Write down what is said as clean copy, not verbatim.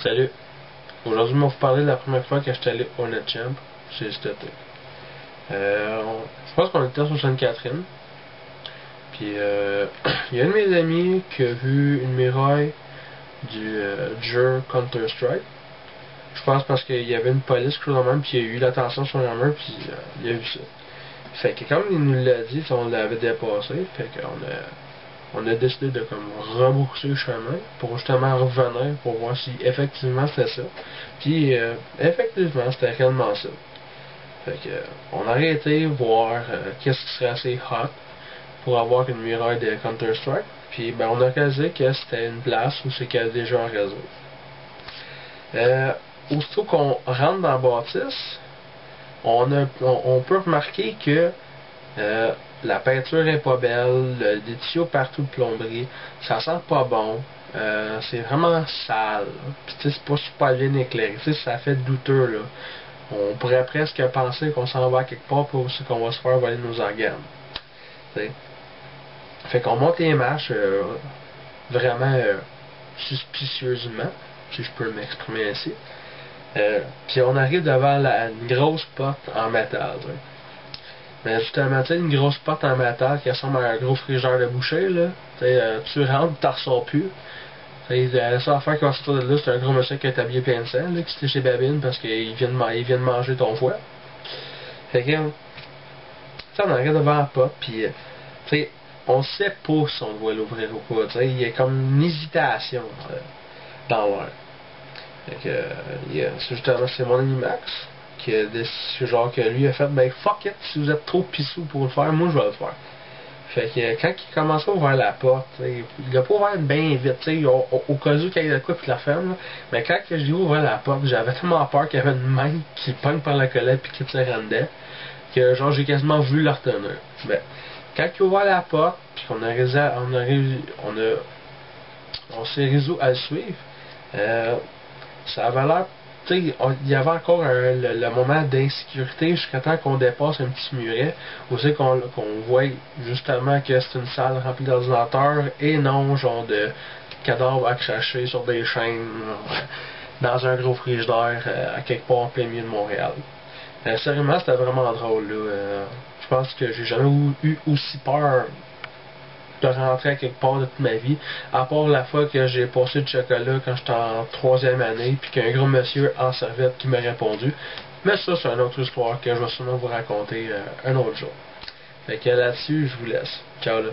Salut! Aujourd'hui, je vais vous parler de la première fois que j'étais allé au NetChamp chez cet été. Je pense qu'on était sur Sainte-Catherine. Puis, il y a un de mes amis qui a vu une muraille du jeu Counter-Strike. Je pense parce qu'il y avait une police, quelque chose de même, puis il y a eu l'attention sur la main, puis il a vu ça. Fait que comme il nous l'a dit, on l'avait dépassé, fait qu'on a décidé de comme rebrousser le chemin pour justement revenir pour voir si effectivement c'était ça. Puis effectivement c'était réellement ça. Fait que on a arrêté voir qu'est-ce qui serait assez hot pour avoir une muraille de Counter-Strike. Puis ben on a réalisé que c'était une place où c'est qu'il y a déjà un réseau. Aussitôt qu'on rentre dans la bâtisse, on peut remarquer que la peinture est pas belle, des tuyaux partout de plomberie, ça sent pas bon, c'est vraiment sale, puis c'est pas super bien éclairé, ça fait douteux là. On pourrait presque penser qu'on s'en va quelque part pour aussi qu'on va se faire voler nos organes. T'sais. Fait qu'on monte les marches vraiment suspicieusement, si je peux m'exprimer ainsi. Puis on arrive devant une grosse porte en métal. T'sais. Mais justement, tu sais, une grosse porte en métal qui ressemble à un gros frigeur de boucher, là. Tu rentres, t'en ressors plus. La seule affaire qui va sortir de là, c'est un gros monsieur qui est habillé plein de sang, là, qui s'était chez Babine parce qu'il vient de manger ton foie. Fait que, on arrive devant la porte, pis, tu sais, on sait pas si on doit l'ouvrir ou pas, tu sais, il y a comme une hésitation dans l'air. Fait que, justement, c'est mon ami Max. Genre que lui a fait, ben fuck it, si vous êtes trop pissou pour le faire, moi je vais le faire. Fait que quand il commençait à ouvrir la porte, il a pas ouvert bien vite, au cas où qu'il y a de quoi puis la ferme, mais quand j'ai ouvert la porte, j'avais tellement peur qu'il y avait une main qui pogne par la colette puis qui tire en dedans, que genre j'ai quasiment vu la retenir. Ben, quand il a ouvert la porte, puis qu'on on s'est résolu à le suivre, ça avait l'air. Il y avait encore le moment d'insécurité jusqu'à temps qu'on dépasse un petit muret où c'est qu'on voit justement que c'est une salle remplie d'ordinateurs et non genre de cadavres accrochés sur des chaînes dans un gros frigidaire à quelque part en plein milieu de Montréal. Sérieusement, c'était vraiment drôle là. Je pense que j'ai jamais eu aussi peur de rentrer à quelque part de toute ma vie, à part la fois que j'ai passé du chocolat quand j'étais en 3e année, puis qu'un gros monsieur en serviette qui m'a répondu. Mais ça, c'est une autre histoire que je vais sûrement vous raconter un autre jour. Fait que là-dessus, je vous laisse. Ciao là.